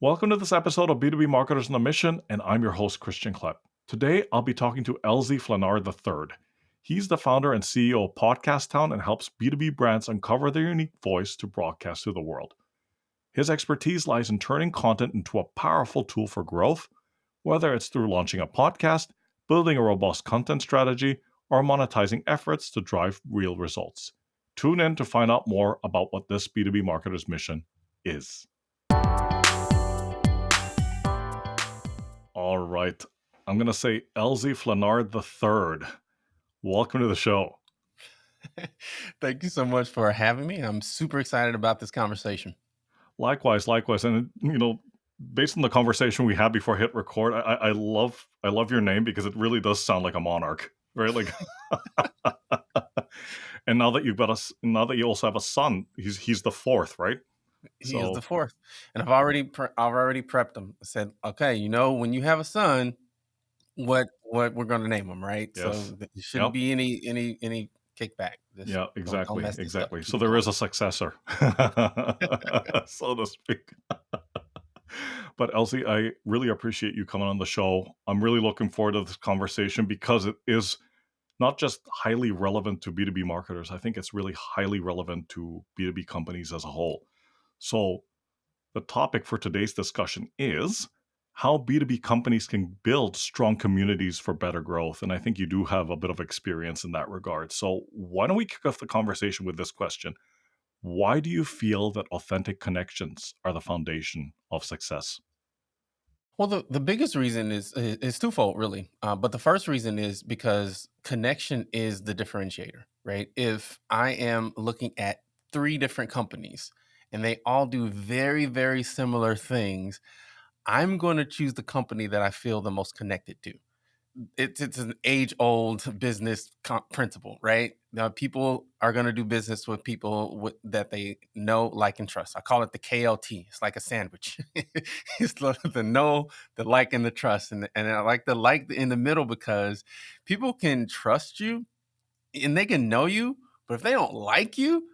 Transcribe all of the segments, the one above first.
Welcome to this episode of B2B Marketers on a Mission, and I'm your host, Christian Klepp. Today, I'll be talking to Elzie Flenard III. He's the founder and CEO of Podcast Town and helps B2B brands uncover their unique voice to broadcast to the world. His expertise lies in turning content into a powerful tool for growth, whether it's through launching a podcast, building a robust content strategy, or monetizing efforts to drive real results. Tune in to find out more about what this B2B Marketers mission is. All right. I'm going to say Elzie Flenard III. Welcome to the show. Thank you so much for having me. I'm super excited about this conversation. Likewise. And, based on the conversation we had before I hit record, I love your name because it really does sound like a monarch, right? Like, and now that you also have a son, he's the fourth, right? He is the fourth, and I've already prepped him. I said, okay, when you have a son, what we're going to name him, right? Yes. So there shouldn't be any kickback. Just exactly. Exactly. So there is a successor, so to speak. But Elzie, I really appreciate you coming on the show. I'm really looking forward to this conversation because it is not just highly relevant to B2B marketers. I think it's really highly relevant to B2B companies as a whole. So the topic for today's discussion is how B2B companies can build strong communities for better growth. And I think you do have a bit of experience in that regard. So why don't we kick off the conversation with this question? Why do you feel that authentic connections are the foundation of success? Well, the biggest reason is twofold, really. But the first reason is because connection is the differentiator, right? If I am looking at three different companies and they all do very, very similar things, I'm going to choose the company that I feel the most connected to. It's an age old business principle, right? Now, people are going to do business with people that they know, like, and trust. I call it the KLT. It's like a sandwich. It's the know, the like, and the trust, and I like the like in the middle because people can trust you and they can know you, but if they don't like you,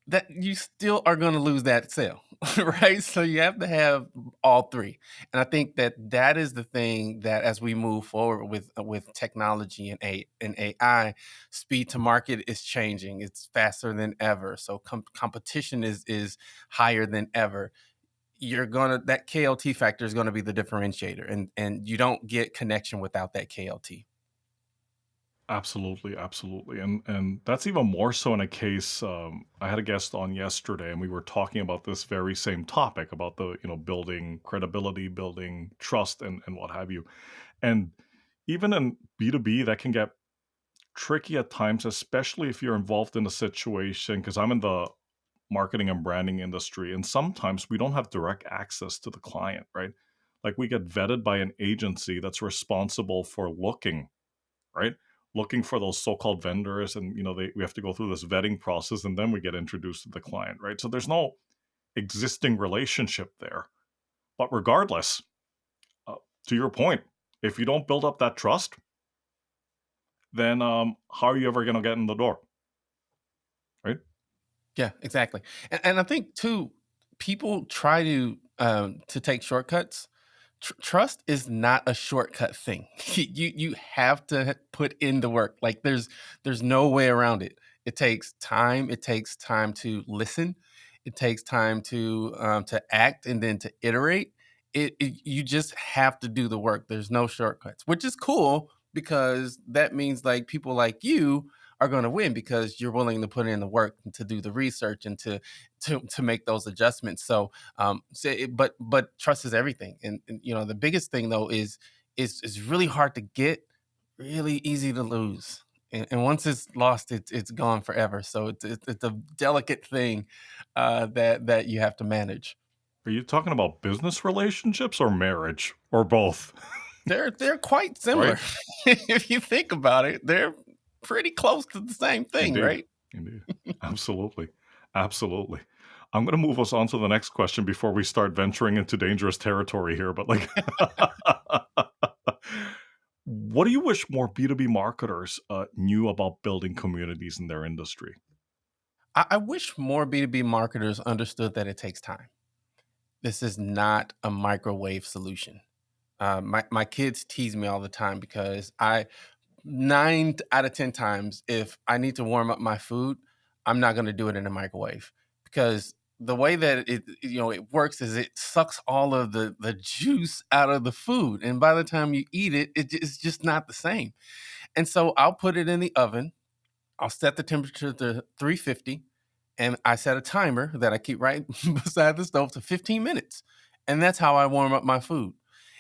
that you still are going to lose that sale, right? So you have to have all three, and I think that is the thing that as we move forward with technology and AI, speed to market is changing. It's faster than ever, so competition is higher than ever. That KLT factor is gonna be the differentiator, and you don't get connection without that KLT. Absolutely. And that's even more so in a case, I had a guest on yesterday and we were talking about this very same topic about building credibility, building trust and what have you. And even in B2B, that can get tricky at times, especially if you're involved in a situation, because I'm in the marketing and branding industry, and sometimes we don't have direct access to the client, right? Like we get vetted by an agency that's responsible for right? Looking for those so-called vendors, and we have to go through this vetting process, and then we get introduced to the client, right? So there's no existing relationship there. But regardless, uh, to your point, if you don't build up that trust, then how are you ever going to get in the door, right? Yeah, exactly. And I think too, people try to take shortcuts. Trust is not a shortcut thing. You have to put in the work. Like there's no way around it. It takes time. It takes time to listen. It takes time to act and then to iterate. You just have to do the work. There's no shortcuts, which is cool because that means like people like you are going to win because you're willing to put in the work and to do the research and to make those adjustments. But trust is everything, and the biggest thing though is really hard to get, really easy to lose. And once it's lost, it's gone forever. So it's a delicate thing that you have to manage. Are you talking about business relationships or marriage or both? They're quite Right? similar. If you think about it, they're pretty close to the same thing, Indeed. right? Indeed. Absolutely. Absolutely. I'm going to move us on to the next question before we start venturing into dangerous territory here. But like, what do you wish more B2B marketers knew about building communities in their industry? I wish more B2B marketers understood that it takes time. This is not a microwave solution. My kids tease me all the time because I 9 out of 10 times, if I need to warm up my food, I'm not gonna do it in a microwave because the way that it works is it sucks all of the juice out of the food, and by the time you eat it, it's just not the same. And so I'll put it in the oven. I'll set the temperature to 350, and I set a timer that I keep right beside the stove to 15 minutes. And that's how I warm up my food.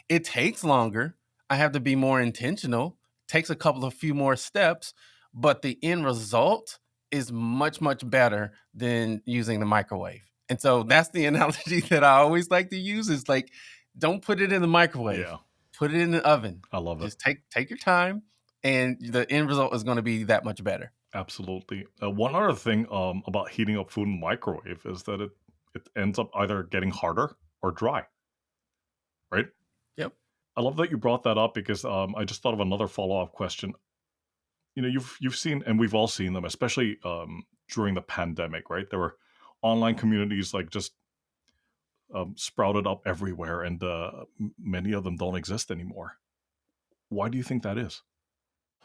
It takes longer. I have to be more intentional. Takes a couple of few more steps, but the end result is much, much better than using the microwave. And so that's the analogy that I always like to use is like, don't put it in the microwave. Yeah, Put it in the oven. I love it. Just take your time and the end result is going to be that much better. Absolutely. One other thing about heating up food in the microwave is that it ends up either getting harder or dry, right? Yep. I love that you brought that up because I just thought of another follow up question. You know, you've seen, and we've all seen them, especially during the pandemic, right? There were online communities like just sprouted up everywhere, and many of them don't exist anymore. Why do you think that is?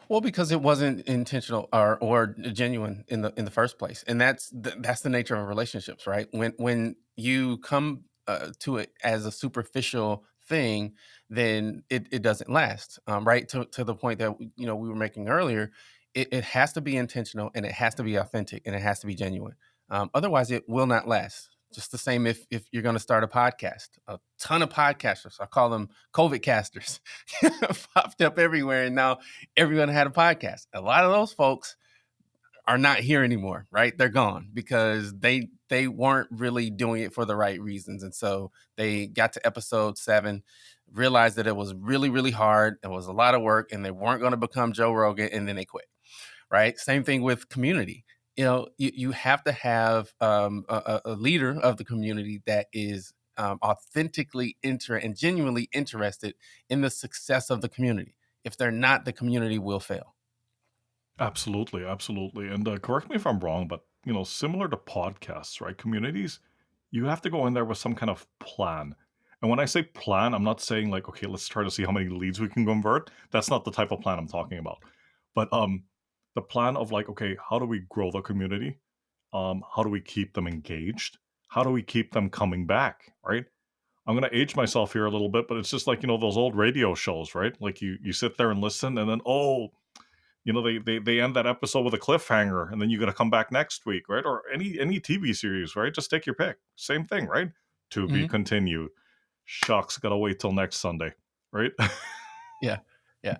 Well, because it wasn't intentional or genuine in the first place, and that's the nature of relationships, right? When you come to it as a superficial thing, then it doesn't last, right? To the point that we were making earlier, it has to be intentional and it has to be authentic and it has to be genuine. Otherwise, it will not last. Just the same if you're going to start a podcast, a ton of podcasters, I call them COVID casters, popped up everywhere, and now everyone had a podcast. A lot of those folks are not here anymore, right? They're gone because they weren't really doing it for the right reasons. And so they got to episode 7, realized that it was really, really hard. It was a lot of work, and they weren't going to become Joe Rogan, and then they quit. Right? Same thing with community. You have to have a leader of the community that is authentically and genuinely interested in the success of the community. If they're not, the community will fail. Absolutely, absolutely. And correct me if I'm wrong, but similar to podcasts, right? Communities, you have to go in there with some kind of plan. And when I say plan, I'm not saying like, okay, let's try to see how many leads we can convert. That's not the type of plan I'm talking about. But the plan of like, okay, how do we grow the community? How do we keep them engaged? How do we keep them coming back? Right? I'm gonna age myself here a little bit, but it's just like those old radio shows, right? Like you sit there and listen, and then they end that episode with a cliffhanger, and then you got to come back next week, right? Or any TV series, right? Just take your pick. Same thing, right? To be Mhm. continued. Shucks, gotta wait till next Sunday, right? Yeah, yeah.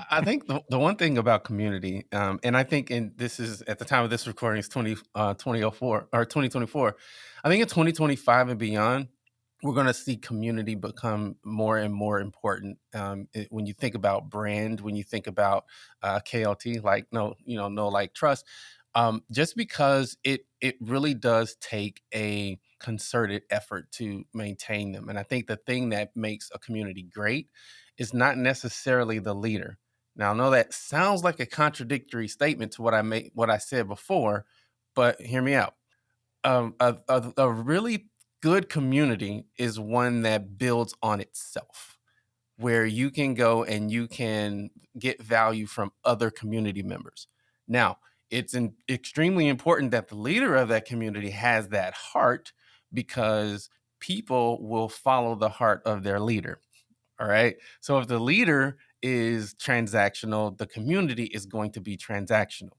I think the one thing about community, and I think in this is at the time of this recording is 2004 or 2024. I think in 2025 and beyond, we're going to see community become more and more important. When you think about brand, when you think about KLT, like no like trust, just because it really does take a concerted effort to maintain them. And I think the thing that makes a community great is not necessarily the leader. Now, I know that sounds like a contradictory statement to what I said before, but hear me out. A really good community is one that builds on itself, where you can go and you can get value from other community members. Now, extremely important that the leader of that community has that heart because people will follow the heart of their leader. All right. So if the leader is transactional, the community is going to be transactional.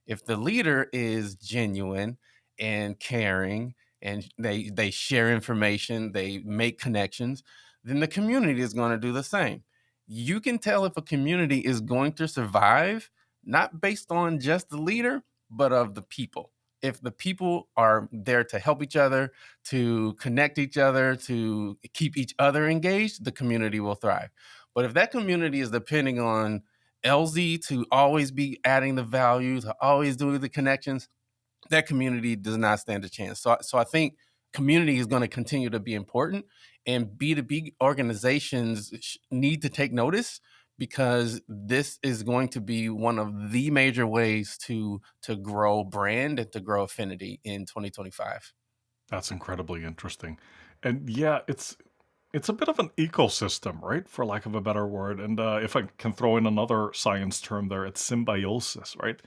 If the leader is genuine and caring and they share information, they make connections, then the community is going to do the same. You can tell if a community is going to survive not based on just the leader, but of the people. If the people are there to help each other, to connect each other, to keep each other engaged, the community will thrive. But if that community is depending on Elzie to always be adding the value, to always doing the connections, that community does not stand a chance. So I think community is going to continue to be important, and B2B organizations need to take notice because this is going to be one of the major ways to grow brand and to grow affinity in 2025. That's incredibly interesting. And yeah, it's a bit of an ecosystem, right? For lack of a better word. And if I can throw in another science term there, it's symbiosis, right?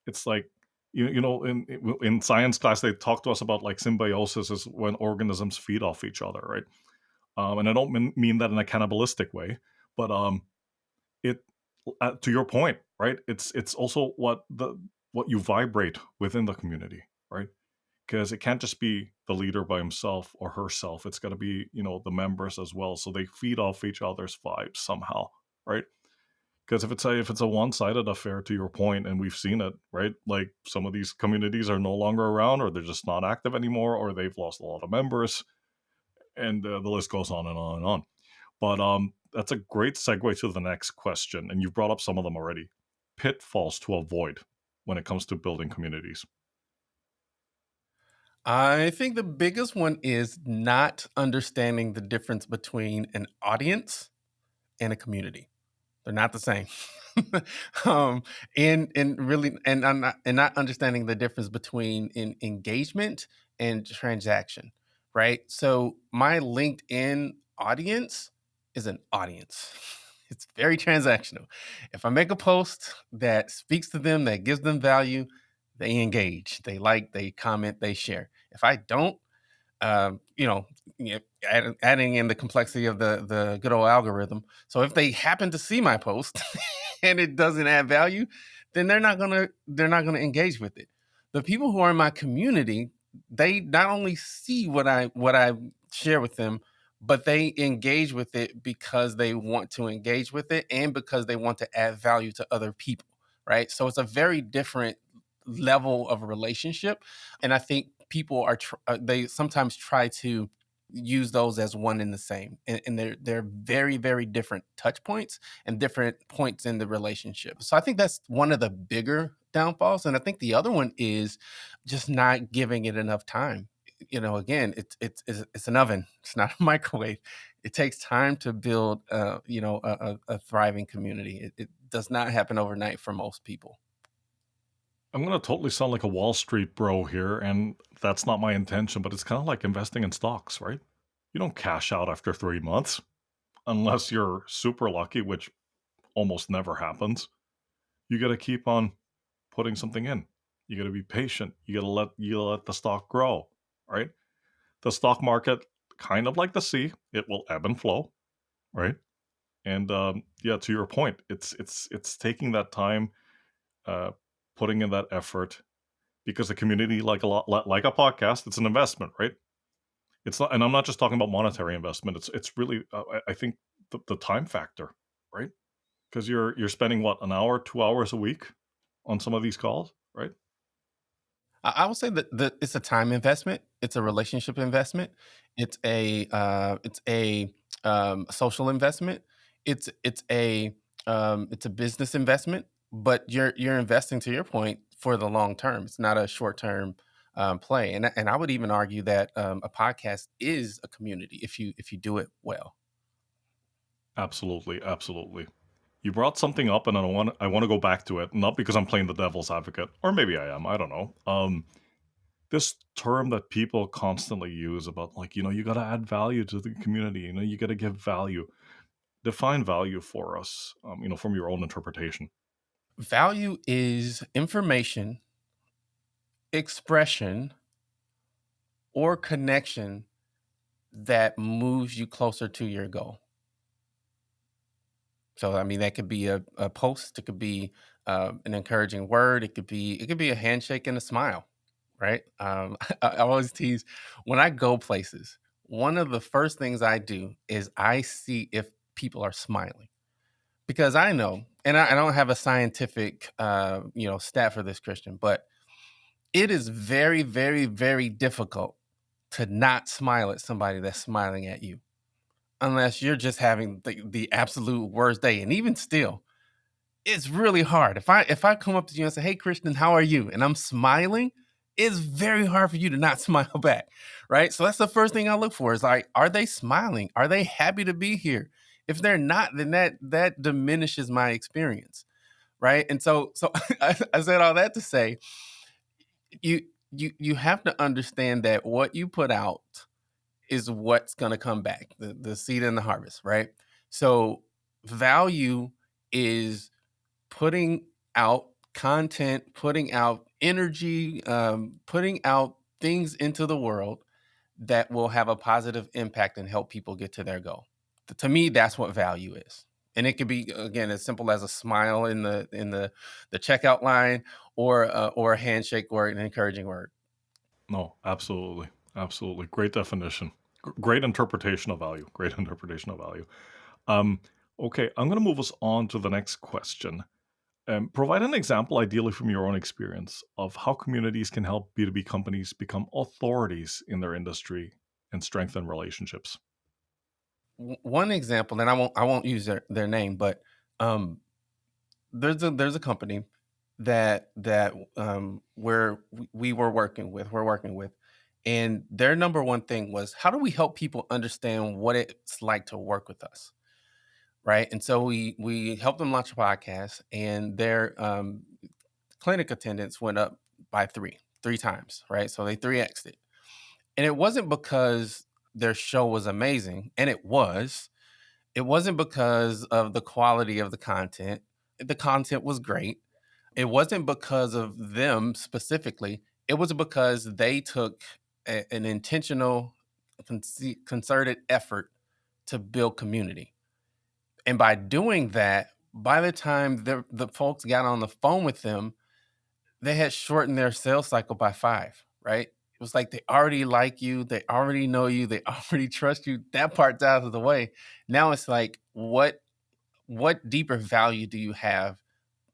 It's like in science class they talk to us about like symbiosis is when organisms feed off each other, right? And I don't mean that in a cannibalistic way, but it to your point, right? It's also what you vibrate within the community, right? Because it can't just be the leader by himself or herself. It's got to be the members as well, so they feed off each other's vibes somehow, right? Because if it's a one-sided affair, to your point, and we've seen it, right? Like some of these communities are no longer around, or they're just not active anymore, or they've lost a lot of members, and the list goes on and on and on. But that's a great segue to the next question, and you've brought up some of them already. Pitfalls to avoid when it comes to building communities. I think the biggest one is not understanding the difference between an audience and a community. They're not the same. um, and really, and not understanding the difference between engagement and transaction, right? So my LinkedIn audience is an audience. It's very transactional. If I make a post that speaks to them, that gives them value, they engage, they like, they comment, they share. If I don't, you know, adding in the complexity of the good old algorithm. So if they happen to see my post and it doesn't add value, then they're not gonna engage with it. The people who are in my community, they not only see what I share with them, but they engage with it because they want to engage with it and because they want to add value to other people, right? So it's a very different level of relationship, and I think people they sometimes try to use those as one and the same, and they're very very different touch points and different points in the relationship. So I think that's one of the bigger downfalls, and I think the other one is just not giving it enough time. Again, it's an oven. It's not a microwave. It takes time to build, a thriving community. It does not happen overnight for most people. I'm gonna totally sound like a Wall Street bro here, and that's not my intention, but it's kind of like investing in stocks, right? You don't cash out after 3 months unless you're super lucky, which almost never happens. You got to keep on putting something in. You got to be patient. You let the stock grow, right? The stock market, kind of like the sea, it will ebb and flow, right? And yeah, to your point, it's taking that time, uh, putting in that effort, because the community, like a lot, like a podcast, it's an investment, right? It's not, and I'm not just talking about monetary investment. It's really, I think the time factor, right? Because you're spending what, an hour, 2 hours a week on some of these calls, right? I would say that it's a time investment. It's a relationship investment. It's a social investment. It's a business investment. But you're investing, to your point, for the long term. It's not a short term play. And I would even argue that a podcast is a community if you do it well. Absolutely, absolutely. You brought something up, and I want to go back to it, not because I'm playing the devil's advocate, or maybe I am. I don't know. This term that people constantly use about, like, you got to add value to the community. You got to give value. Define value for us. From your own interpretation. Value is information, expression, or connection that moves you closer to your goal. So I mean, that could be a post, it could be an encouraging word, it could be a handshake and a smile, right? I always tease when I go places. One of the first things I do is I see if people are smiling because I know, and I don't have a scientific stat for this, Christian, but it is very, very, very difficult to not smile at somebody that's smiling at you unless you're just having the absolute worst day. And even still, it's really hard. If I come up to you and say, "Hey, Christian, how are you?" and I'm smiling, it's very hard for you to not smile back, right? So that's the first thing I look for is like, are they smiling? Are they happy to be here? If they're not, then that diminishes my experience, right? And so I said all that to say you you have to understand that what you put out is what's going to come back, the seed and the harvest, right? So value is putting out content, putting out energy, putting out things into the world that will have a positive impact and help people get to their goal. To me, that's what value is. And it could be again as simple as a smile in the checkout line, or a handshake, or an encouraging word. No, absolutely. Absolutely. Great definition. Great interpretation of value. Great interpretation of value. Um, okay, I'm going to move us on to the next question. Provide an example, ideally from your own experience, of how communities can help B2B companies become authorities in their industry and strengthen relationships. One example, and I won't use their name, but um, there's a company that we were working with, and their number one thing was, how do we help people understand what it's like to work with us, right? And so we helped them launch a podcast, and their clinic attendance went up by three times, right? So they 3x'd it. And it wasn't because their show was amazing, and it wasn't because of the quality of the content. The content was great. It wasn't because of them specifically. It was because they took an intentional, concerted effort to build community. And by doing that, by the time the folks got on the phone with them, they had shortened their sales cycle by 5, right? It was like they already like you, they already know you, they already trust you. That part's out of the way. Now it's like, what deeper value do you have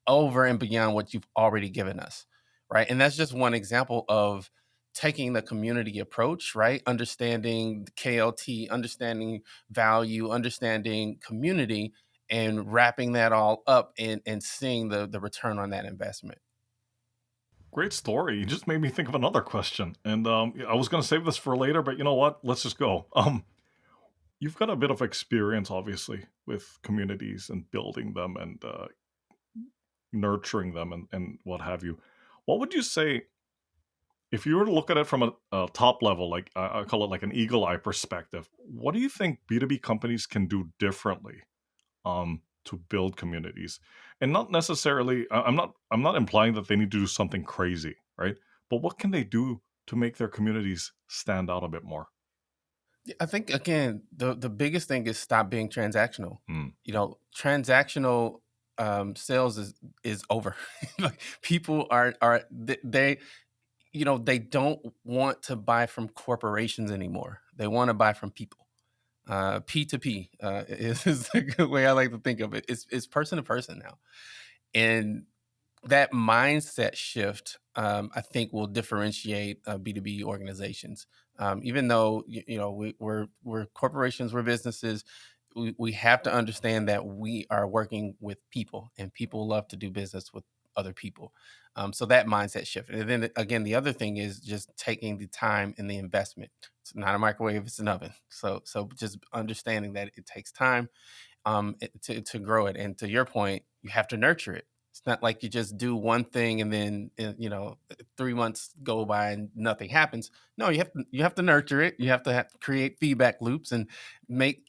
over and beyond what you've already given us, right? And that's just one example of taking the community approach, right? Understanding the KLT, understanding value, understanding community, and wrapping that all up and seeing the return on that investment. Great story. You just made me think of another question. And I was going to save this for later, but you know what? Let's just go. You've got a bit of experience, obviously, with communities and building them and nurturing them and what have you. What would you say if you were to look at it from a top level, like I call it like an eagle eye perspective? What do you think B2B companies can do differently to build communities? And not necessarily, I'm not implying that they need to do something crazy, right? But what can they do to make their communities stand out a bit more? Yeah, I think again, the biggest thing is stop being transactional. Hmm. Transactional sales is over. Like, people are they they don't want to buy from corporations anymore. They want to buy from people. P2P is a good way I like to think of it. It's person to person now, and that mindset shift, I think, will differentiate B2B organizations. Even though we're corporations, we're businesses, we have to understand that we are working with people, and people love to do business with other people. So that mindset shift, and then again, the other thing is just taking the time and the investment. It's not a microwave; it's an oven. So just understanding that it takes time to grow it. And to your point, you have to nurture it. It's not like you just do one thing and then 3 months go by and nothing happens. No, you have to nurture it. You have to create feedback loops and make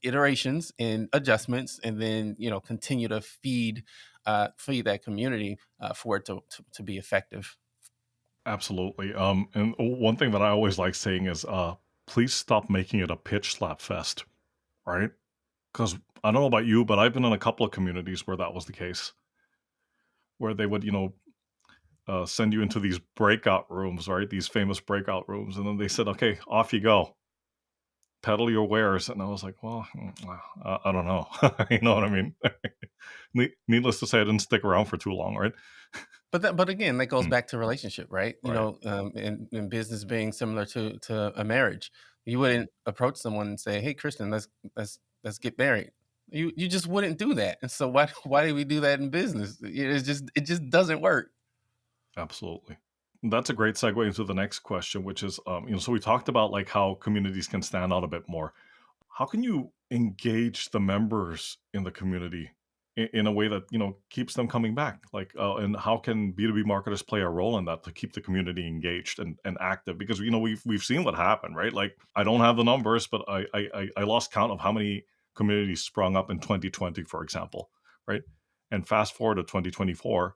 iterations and adjustments, and then continue to feed that community for it to be effective. Absolutely. And one thing that I always like saying is, please stop making it a pitch slap fest, right? Because I don't know about you, but I've been in a couple of communities where that was the case, where they would, send you into these breakout rooms, right? These famous breakout rooms. And then they said, okay, off you go, peddle your wares. And I was like, well, I don't know. You know what I mean? Needless to say, I didn't stick around for too long, right? But again, that goes Mm, back to relationship, right? right. In business being similar to a marriage, you wouldn't approach someone and say, "Hey, Christian, let's get married." You just wouldn't do that. And so why do we do that in business? It just doesn't work. Absolutely. That's a great segue into the next question, which is, so we talked about like how communities can stand out a bit more. How can you engage the members in the community in a way that keeps them coming back. Like, and how can B2B marketers play a role in that to keep the community engaged and active? Because we've seen what happened, right? Like, I don't have the numbers, but I lost count of how many communities sprung up in 2020, for example, right? And fast forward to 2024,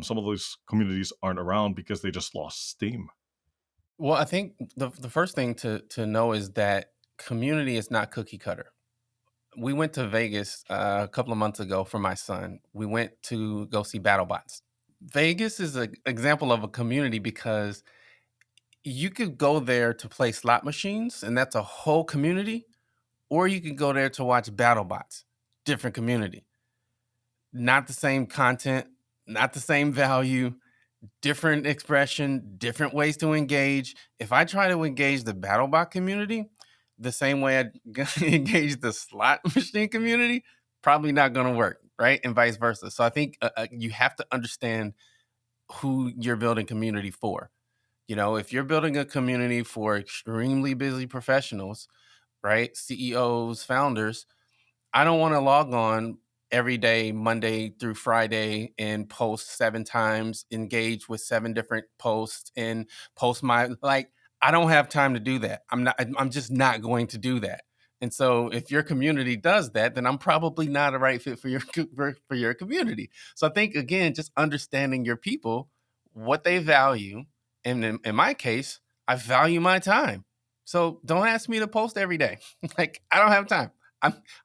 some of those communities aren't around because they just lost steam. Well, I think the first thing to know is that community is not cookie cutter. We went to Vegas a couple of months ago for my son. We went to go see BattleBots. Vegas is an example of a community because you could go there to play slot machines, and that's a whole community, or you could go there to watch BattleBots, different community. Not the same content, not the same value, different expression, different ways to engage. If I try to engage the BattleBot community the same way I engage the slot machine community, probably not going to work, right? And vice versa. So I think you have to understand who you're building community for. If you're building a community for extremely busy professionals, right? CEOs, founders, I don't want to log on every day, Monday through Friday, and post 7 times, engage with 7 different posts, and post my like. I don't have time to do that. I'm just not going to do that. And so, if your community does that, then I'm probably not a right fit for your for your community. So I think again, just understanding your people, what they value, and in my case, I value my time. So don't ask me to post every day. Like I don't have time.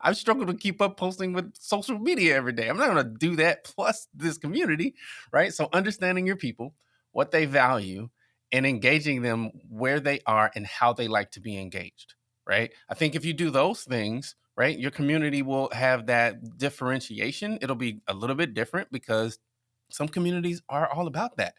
I struggle to keep up posting with social media every day. I'm not going to do that plus this community, right? So understanding your people, what they value, and engaging them where they are and how they like to be engaged, right? I think if you do those things, right, your community will have that differentiation. It'll be a little bit different because some communities are all about that.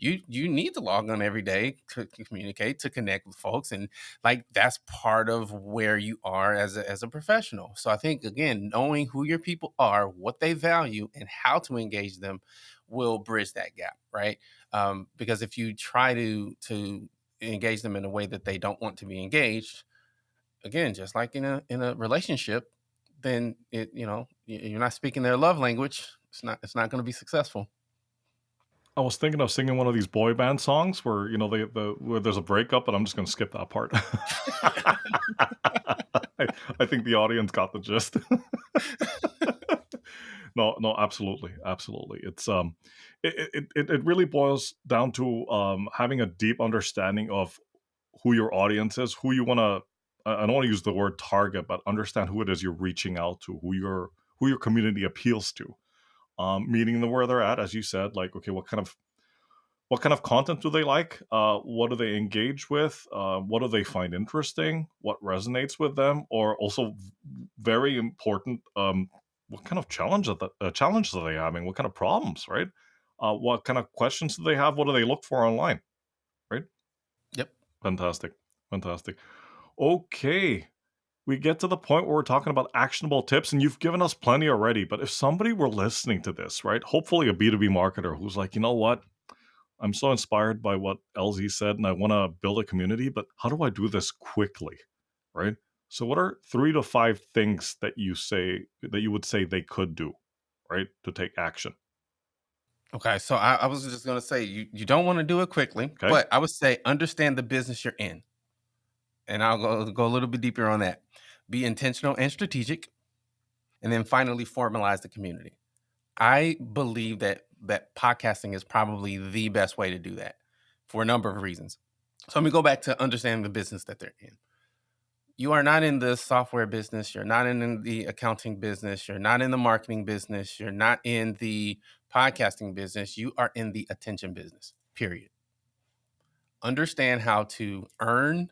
You need to log on every day to communicate, to connect with folks, and like that's part of where you are as a professional. So I think again, knowing who your people are, what they value, and how to engage them will bridge that gap, right? Because if you try to engage them in a way that they don't want to be engaged, again, just like in a relationship, then you're not speaking their love language. It's not going to be successful. I was thinking of singing one of these boy band songs where where there's a breakup, but I'm just going to skip that part. I think the audience got the gist. No, no, absolutely, absolutely. It really boils down to having a deep understanding of who your audience is, who you want to. I don't want to use the word target, but understand who it is you're reaching out to, who your community appeals to. Meeting them where they're at, as you said. Like, okay, what kind of content do they like? What do they engage with? What do they find interesting? What resonates with them? Or also, very important, what kind of challenges are they having? What kind of problems, right? What kind of questions do they have? What do they look for online, right? Yep. Fantastic, fantastic. Okay, we get to the point where we're talking about actionable tips, and you've given us plenty already. But if somebody were listening to this, right, hopefully a B2B marketer who's like, you know what, I'm so inspired by what Elzie said, and I want to build a community, but how do I do this quickly? Right? So, what are 3 to 5 things that you would say they could do, right, to take action? Okay, so I was just gonna say you don't want to do it quickly, Okay. but I would say understand the business you're in, and I'll go a little bit deeper on that. Be intentional and strategic, and then finally formalize the community. I believe that podcasting is probably the best way to do that for a number of reasons. So let me go back to understanding the business that they're in. You are not in the software business. You're not in the accounting business. You're not in the marketing business. You're not in the podcasting business. You are in the attention business, period. Understand how to earn,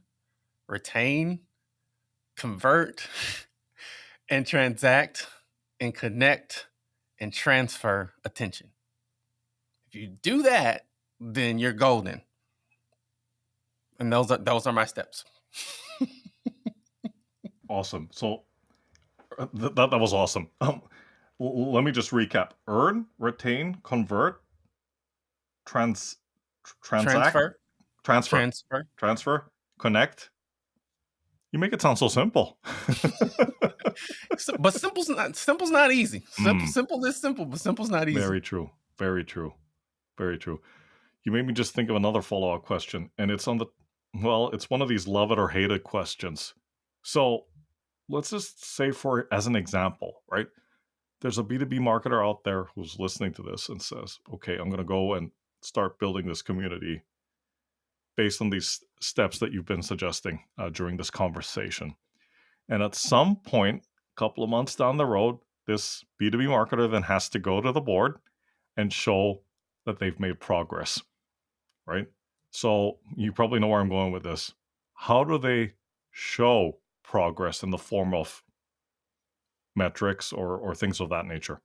retain, convert, and transact and connect and transfer attention. If you do that, then you're golden. And those are my steps. Awesome. So, that was awesome. Let me just recap: earn, retain, convert, trans, transact, Transfer, transfer, transfer, transfer, connect, You make it sound so simple. But simple's not easy. Simple Mm, simple is simple, but simple's not easy. very true. Very true. Very true. You made me just think of another follow-up question, and it's on the well, it's one of these love it or hate it questions. So, let's just say for as an example, right? There's a B2B marketer out there who's listening to this and says, "Okay, I'm gonna go and start building this community based on these steps that you've been suggesting, during this conversation." And at some point, a couple of months down the road, this B2B marketer then has to go to the board and show that they've made progress, right? So you probably know where I'm going with this. How do they show progress in the form of metrics or things of that nature?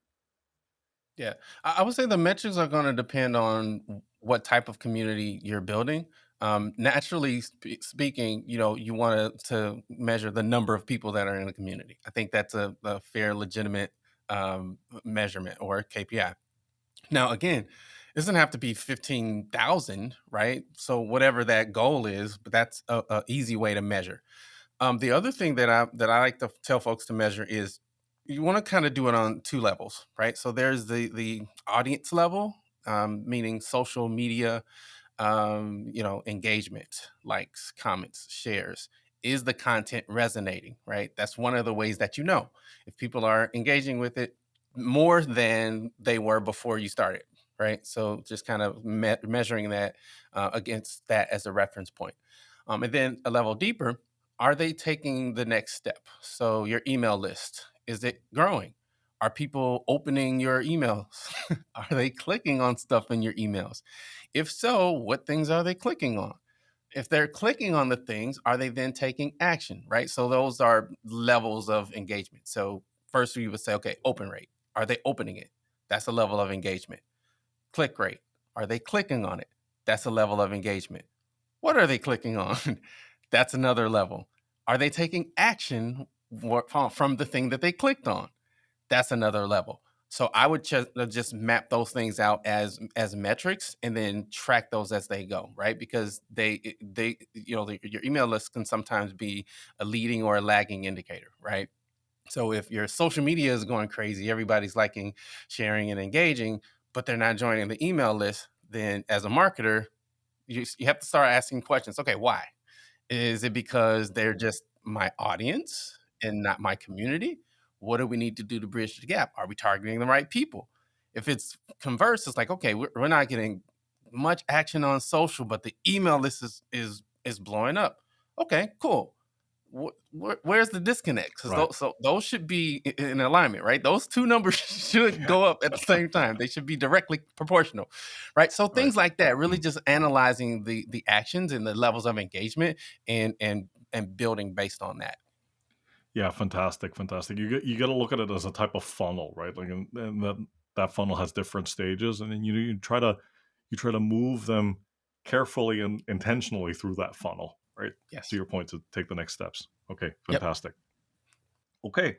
Yeah, I would say the metrics are going to depend on what type of community you're building. Naturally speaking, you want to measure the number of people that are in the community. I think that's a fair, legitimate measurement or KPI. Now, again, it doesn't have to be 15,000, right? So whatever that goal is, but that's a easy way to measure. The other thing that I like to tell folks to measure is you want to kind of do it on two levels, right? So there's the audience level, meaning social media, engagement, likes, comments, shares. Is the content resonating, right? That's one of the ways that if people are engaging with it more than they were before you started, right? So just kind of measuring that against that as a reference point. And then a level deeper, are they taking the next step? So your email list, is it growing? Are people opening your emails? Are they clicking on stuff in your emails? If so, what things are they clicking on? If they're clicking on the things, are they then taking action, right? So those are levels of engagement. So first we would say, okay, open rate. Are they opening it? That's a level of engagement. Click rate. Are they clicking on it? That's a level of engagement. What are they clicking on? That's another level. Are they taking action from the thing that they clicked on? That's another level. So I would just map those things out as metrics and then track those as they go, right? Because your email list can sometimes be a leading or a lagging indicator, right? So if your social media is going crazy, everybody's liking, sharing, and engaging, but they're not joining the email list, then as a marketer, you have to start asking questions. Okay, why? Is it because they're just my audience and not my community? What do we need to do to bridge the gap? Are we targeting the right people? If it's converse, it's like, okay, we're not getting much action on social, but the email list is blowing up. Okay, cool. Where's the disconnect? Because Right. those should be in alignment, right? Those two numbers should go up at the same time. They should be directly proportional, right? So Right. things like that, really Mm. just analyzing the actions and the levels of engagement and building based on that. Yeah, fantastic, fantastic. You gotta look at it as a type of funnel, right? Like, and that funnel has different stages, and then you try to move them carefully and intentionally through that funnel, right? To Yes. your point, to take the next steps. Okay, Yep. fantastic. Okay,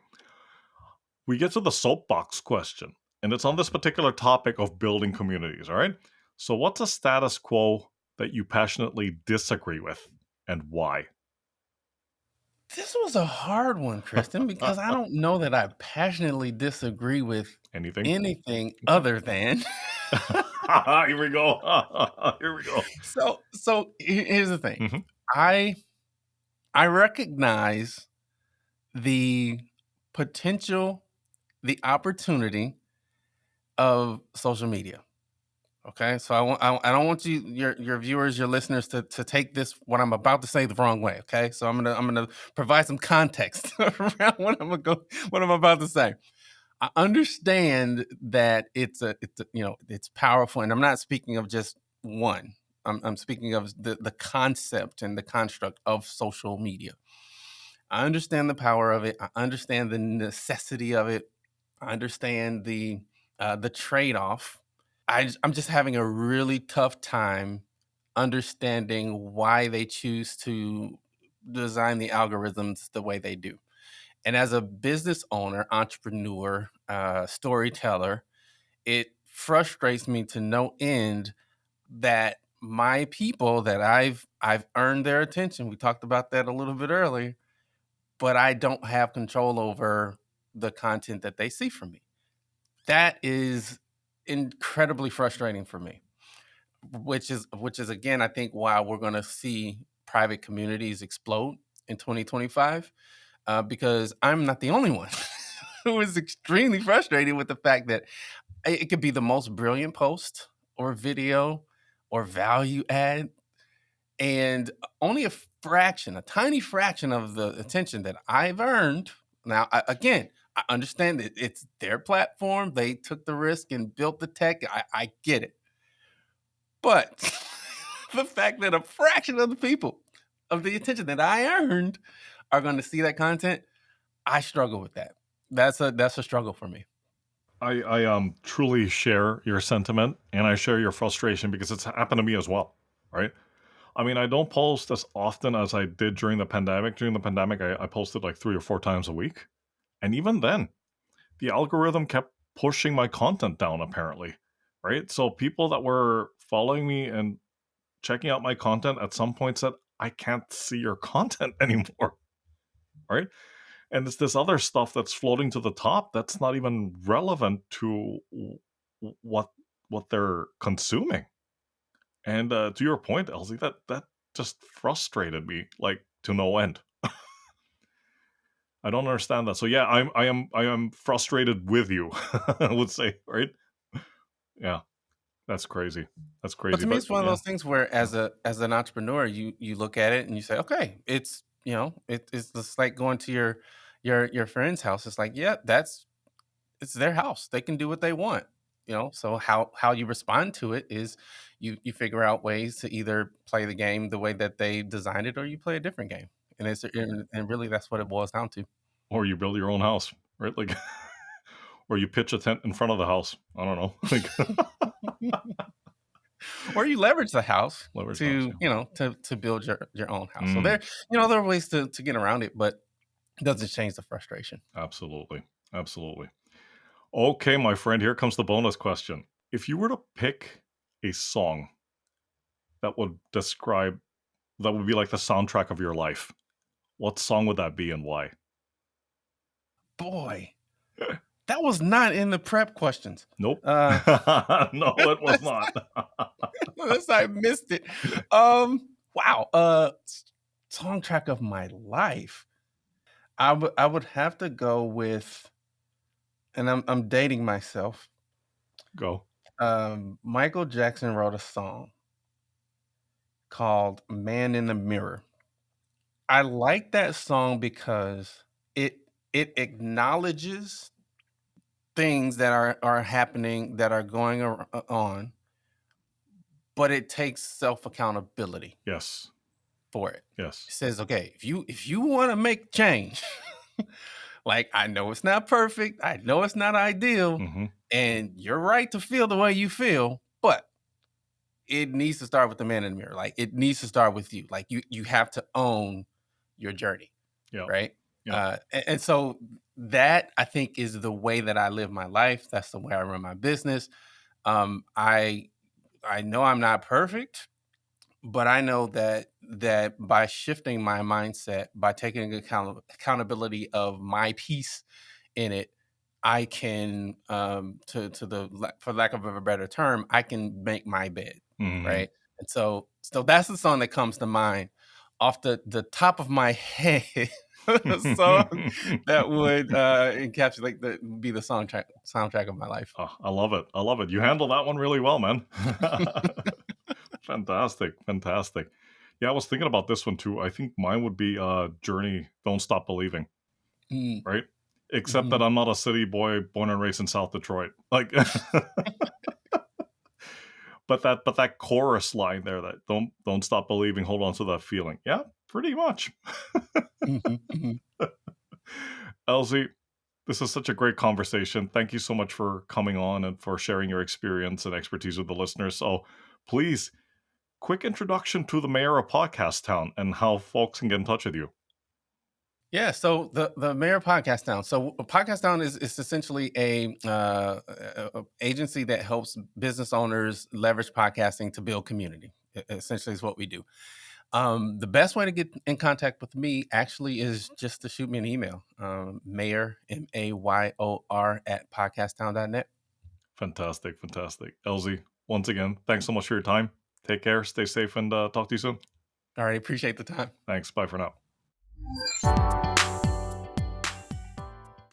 we get to the soapbox question, and it's on this particular topic of building communities. All right. So, what's a status quo that you passionately disagree with, and why? This was a hard one, Kristen, because I don't know that I passionately disagree with Anything? anything Okay. other than Here we go. Here we go. here's the thing. Mhm. I I recognize the potential, the opportunity of social media. Okay, so I don't want your viewers, your listeners to take this what I'm about to say the wrong way. Okay, so I'm gonna provide some context around what I'm about to say. I understand that it's powerful, and I'm not speaking of just one. I'm speaking of the concept and the construct of social media. I understand the power of it. I understand the necessity of it. I understand the trade off. I'm just having a really tough time understanding why they choose to design the algorithms the way they do. And as a business owner, entrepreneur, storyteller, it frustrates me to no end that my people that I've earned their attention. We talked about that a little bit earlier. but I don't have control over the content that they see from me. That is incredibly frustrating for me, which is again, I think why we're going to see private communities explode in 2025, because I'm not the only one who is extremely frustrated with the fact that it could be the most brilliant post or video or value add, and only a fraction, a tiny fraction of the attention that I've earned. Now, again, I understand that it's their platform. They took the risk and built the tech. I get it. But the fact that a fraction of the people of the attention that I earned are going to see that content, I struggle with that. That's a struggle for me. I truly share your sentiment and I share your frustration because it's happened to me as well, right? I mean, I don't post as often as I did during the pandemic. During the pandemic, I posted like 3 or 4 times a week. And even then, the algorithm kept pushing my content down, apparently, right? So people that were following me and checking out my content at some point said, I can't see your content anymore, right? And it's this other stuff that's floating to the top that's not even relevant to what what they're consuming. And to your point, Elsie, that just frustrated me like to no end. I don't understand that. So yeah, I am frustrated with you. I would say, right? Yeah, that's crazy. That's But crazy. to me, But it's one of yeah, those things where, yeah. as an entrepreneur, you look at it and you say, okay, it's just like going to your friend's house. It's like, yeah, it's their house. They can do what they want. So how you respond to it is you figure out ways to either play the game the way that they designed it, or you play a different game. And really that's what it boils down to. Or you build your own house, right? Like, or you pitch a tent in front of the house. I don't know, like Or you leverage the house leverage house. to Yeah. to build your own house. So Mm, there are ways to get around it, but it doesn't change the frustration. absolutely, absolutely. Okay, my friend. Here comes the bonus question. If you were to pick a song that would describe that would be like the soundtrack of your life, what song would that be and why? Boy, that was not in the prep questions. Nope. Uh, No, it was not. unless I missed it. Wow. Song track of my life. I would have to go with, and I'm dating myself. Go. Michael Jackson wrote a song called "Man in the Mirror." I like that song because it acknowledges things that are happening, that are going on, but it takes self accountability Yes. for it. Yes. It says, okay, if you want to make change, like, I know it's not perfect, I know it's not ideal, Mhm. and you're right to feel the way you feel, but it needs to start with the man in the mirror. Like, it needs to start with you. Like, you have to own your journey, Yep. right? Yep. And so that, I think, is the way that I live my life. That's the way I run my business. I know I'm not perfect, but I know that by shifting my mindset, by taking accountability of my piece in it, I can, to for lack of a better term, I can make my bed, Mhm. right? And so that's the song that comes to mind off the top of my head. A song that would encapsulate be the soundtrack of my life. Oh, I love it. I love it. You handle that one really well, man. Fantastic. Fantastic. Yeah, I was thinking about this one too. I think mine would be Journey, Don't Stop Believing, Mm, right? Except that mhm. I'm not a city boy born and raised in South Detroit. Like but that chorus line there, that don't stop believing, hold on to that feeling. Yeah, pretty much. Mhm, mhm. Elsie, this is such a great conversation. Thank you so much for coming on and for sharing your experience and expertise with the listeners. So please, quick introduction to the mayor of Podcast Town and how folks can get in touch with you. Yeah, so the Mayor Podcast Town. So Podcast Town is essentially a agency that helps business owners leverage podcasting to build community. Essentially, is what we do. The best way to get in contact with me actually is just to shoot me an email. Mayor, Mayor at podcasttown.net. Fantastic, fantastic. Elzie, once again, thanks so much for your time. Take care, stay safe, and talk to you soon. All right. Appreciate the time. Thanks. Bye for now.